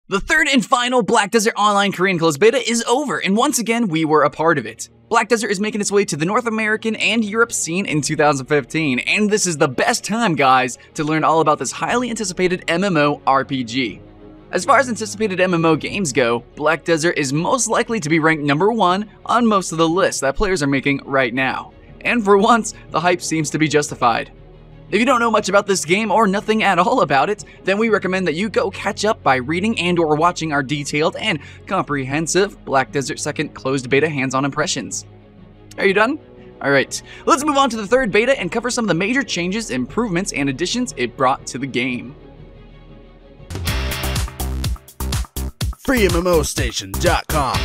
The third and final Black Desert Online Korean closed beta is over, and once again, we were a part of it. Black Desert is making its way to the North American and Europe scene in 2015, and this is the best time, guys, to learn all about this highly anticipated MMORPG. As far as anticipated MMO games go, Black Desert is most likely to be ranked #1 on most of the lists that players are making right now. And for once, the hype seems to be justified. If you don't know much about this game or nothing at all about it, then we recommend that you go catch up by reading and/or watching our detailed and comprehensive Black Desert 2nd closed beta hands-on impressions. Are you done? Alright, let's move on to the third beta and cover some of the major changes, improvements, and additions it brought to the game. FreeMMOStation.com.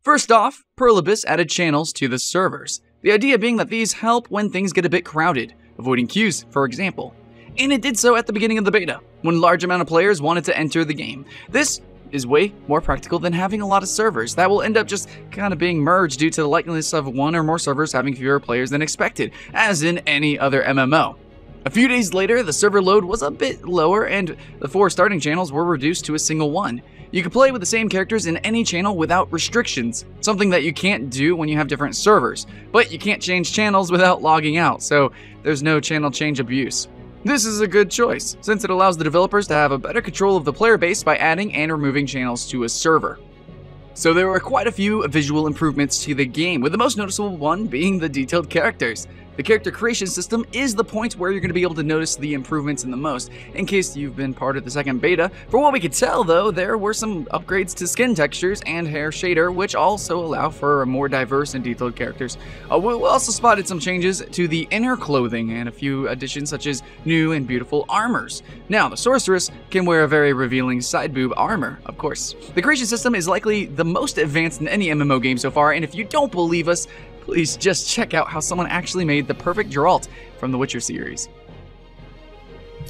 First off, Perlibus added channels to the servers. The idea being that these help when things get a bit crowded, avoiding queues, for example. And it did so at the beginning of the beta, when a large amount of players wanted to enter the game. This is way more practical than having a lot of servers that will end up just kind of being merged due to the likeliness of one or more servers having fewer players than expected, as in any other MMO. A few days later, the server load was a bit lower and the 4 starting channels were reduced to a single one. You can play with the same characters in any channel without restrictions, something that you can't do when you have different servers. But you can't change channels without logging out, so there's no channel change abuse. This is a good choice, since it allows the developers to have a better control of the player base by adding and removing channels to a server. So there were quite a few visual improvements to the game, with the most noticeable one being the detailed characters. The character creation system is the point where you're going to be able to notice the improvements in the most, in case you've been part of the second beta. For what we could tell though, there were some upgrades to skin textures and hair shader, which also allow for more diverse and detailed characters. We also spotted some changes to the inner clothing and a few additions such as new and beautiful armors. Now, the sorceress can wear a very revealing side boob armor, of course. The creation system is likely the most advanced in any MMO game so far, and if you don't believe us, please just check out how someone actually made the perfect Geralt from the Witcher series.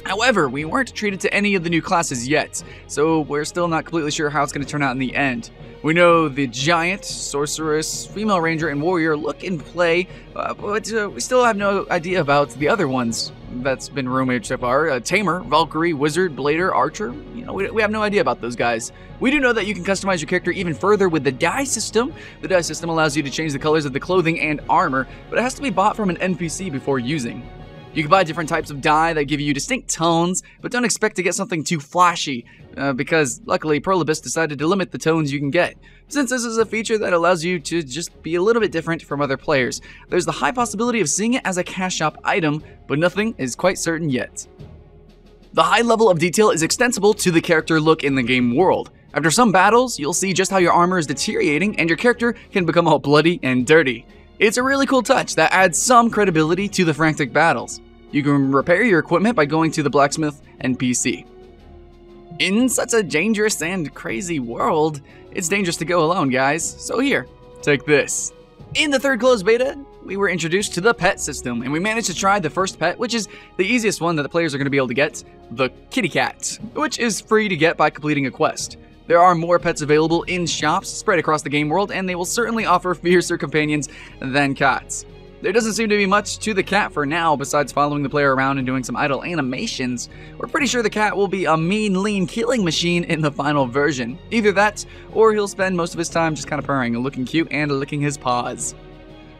However, we weren't treated to any of the new classes yet, so we're still not completely sure how it's going to turn out in the end. We know the Giant, Sorceress, Female Ranger, and Warrior look and play, but we still have no idea about the other ones that's been rumored so far. Tamer, Valkyrie, Wizard, Blader, Archer. You know, we have no idea about those guys. We do know that you can customize your character even further with the dye system. The dye system allows you to change the colors of the clothing and armor, but it has to be bought from an NPC before using. You can buy different types of dye that give you distinct tones, but don't expect to get something too flashy, because luckily Perlibus decided to limit the tones you can get. Since this is a feature that allows you to just be a little bit different from other players, there's the high possibility of seeing it as a cash shop item, but nothing is quite certain yet. The high level of detail is extensible to the character look in the game world. After some battles, you'll see just how your armor is deteriorating and your character can become all bloody and dirty. It's a really cool touch that adds some credibility to the frantic battles. You can repair your equipment by going to the blacksmith NPC. In such a dangerous and crazy world, it's dangerous to go alone, guys. So here, take this. In the third closed beta, we were introduced to the pet system, and we managed to try the first pet, which is the easiest one that the players are going to be able to get, the kitty cat, which is free to get by completing a quest. There are more pets available in shops spread across the game world, and they will certainly offer fiercer companions than cats. There doesn't seem to be much to the cat for now besides following the player around and doing some idle animations. We're pretty sure the cat will be a mean, lean killing machine in the final version. Either that, or he'll spend most of his time just kind of purring and looking cute and licking his paws.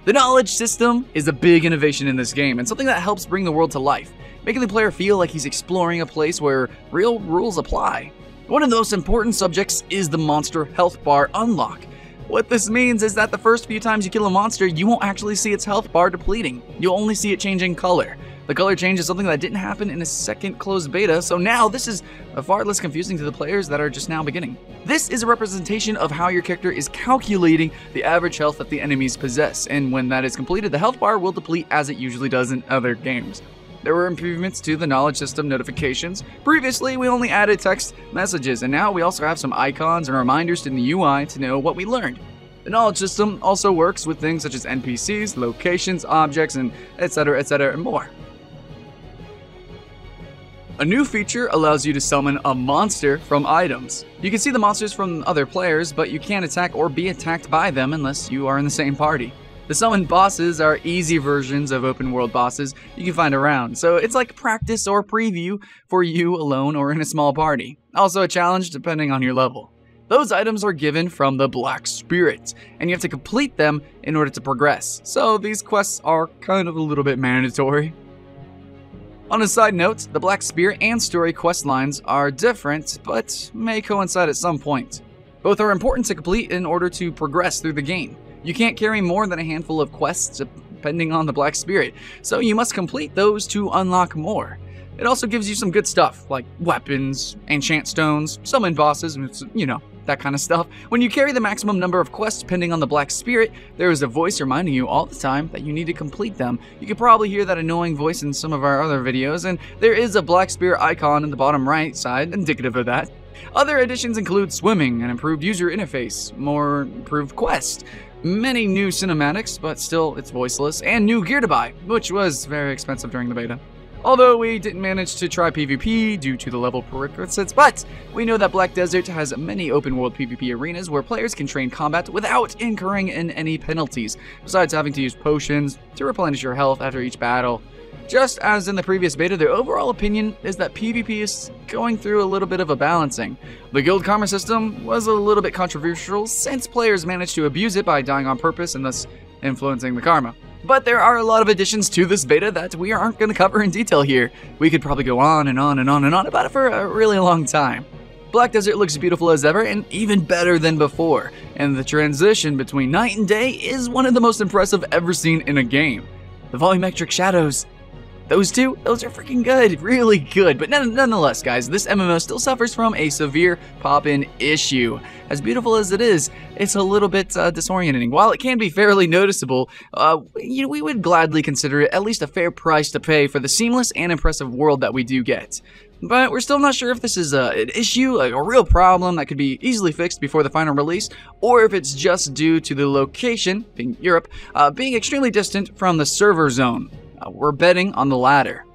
The knowledge system is a big innovation in this game and something that helps bring the world to life, making the player feel like he's exploring a place where real rules apply. One of the most important subjects is the monster health bar unlock. What this means is that the first few times you kill a monster, you won't actually see its health bar depleting. You'll only see it changing color. The color change is something that didn't happen in a second closed beta, so now this is far less confusing to the players that are just now beginning. This is a representation of how your character is calculating the average health that the enemies possess, and when that is completed, the health bar will deplete as it usually does in other games. There were improvements to the knowledge system notifications. Previously, we only added text messages, and now we also have some icons and reminders in the UI to know what we learned. The knowledge system also works with things such as NPCs, locations, objects, and etc, and more. A new feature allows you to summon a monster from items. You can see the monsters from other players, but you can't attack or be attacked by them unless you are in the same party. The summoned bosses are easy versions of open world bosses you can find around, so it's like practice or preview for you alone or in a small party. Also a challenge depending on your level. Those items are given from the Black Spirit, and you have to complete them in order to progress, so these quests are kind of a little bit mandatory. On a side note, the Black Spirit and story quest lines are different, but may coincide at some point. Both are important to complete in order to progress through the game. You can't carry more than a handful of quests depending on the Black Spirit, so you must complete those to unlock more. It also gives you some good stuff, like weapons, enchant stones, summon bosses, you know, that kind of stuff. When you carry the maximum number of quests depending on the Black Spirit, there is a voice reminding you all the time that you need to complete them. You can probably hear that annoying voice in some of our other videos, and there is a Black Spirit icon in the bottom right side, indicative of that. Other additions include swimming, an improved user interface, more improved quests, many new cinematics, but still it's voiceless, and new gear to buy, which was very expensive during the beta. Although we didn't manage to try PvP due to the level prerequisites, but we know that Black Desert has many open world PvP arenas where players can train combat without incurring in any penalties, besides having to use potions to replenish your health after each battle. Just as in the previous beta, their overall opinion is that PvP is going through a little bit of a balancing. The guild karma system was a little bit controversial since players managed to abuse it by dying on purpose and thus influencing the karma. But there are a lot of additions to this beta that we aren't going to cover in detail here. We could probably go on and on and on and on about it for a really long time. Black Desert looks beautiful as ever and even better than before, and the transition between night and day is one of the most impressive ever seen in a game. The volumetric shadows, those are freaking good, really good. But nonetheless, guys, this MMO still suffers from a severe pop-in issue. As beautiful as it is, it's a little bit disorienting. While it can be fairly noticeable, we would gladly consider it at least a fair price to pay for the seamless and impressive world that we do get. But we're still not sure if this is an issue, a real problem that could be easily fixed before the final release, or if it's just due to the location, being Europe, being extremely distant from the server zone. We're betting on the latter.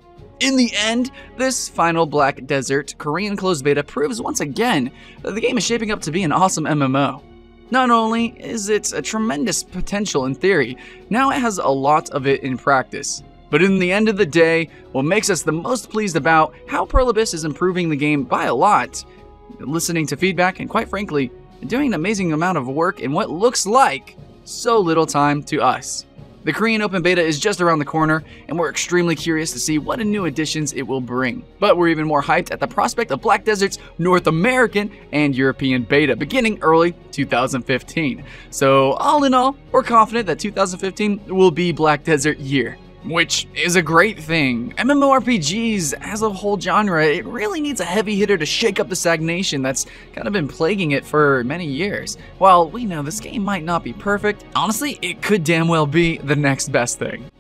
In the end, this final Black Desert Korean closed beta proves once again that the game is shaping up to be an awesome MMO. Not only is it a tremendous potential in theory, now it has a lot of it in practice. But in the end of the day, what makes us the most pleased about how Pearl Abyss is improving the game by a lot, listening to feedback, and quite frankly, doing an amazing amount of work in what looks like so little time to us. The Korean Open Beta is just around the corner, and we're extremely curious to see what new additions it will bring. But we're even more hyped at the prospect of Black Desert's North American and European Beta beginning early 2015. So all in all, we're confident that 2015 will be Black Desert year, which is a great thing. MMORPGs as a whole genre, it really needs a heavy hitter to shake up the stagnation that's kind of been plaguing it for many years. While we know this game might not be perfect, honestly, it could damn well be the next best thing.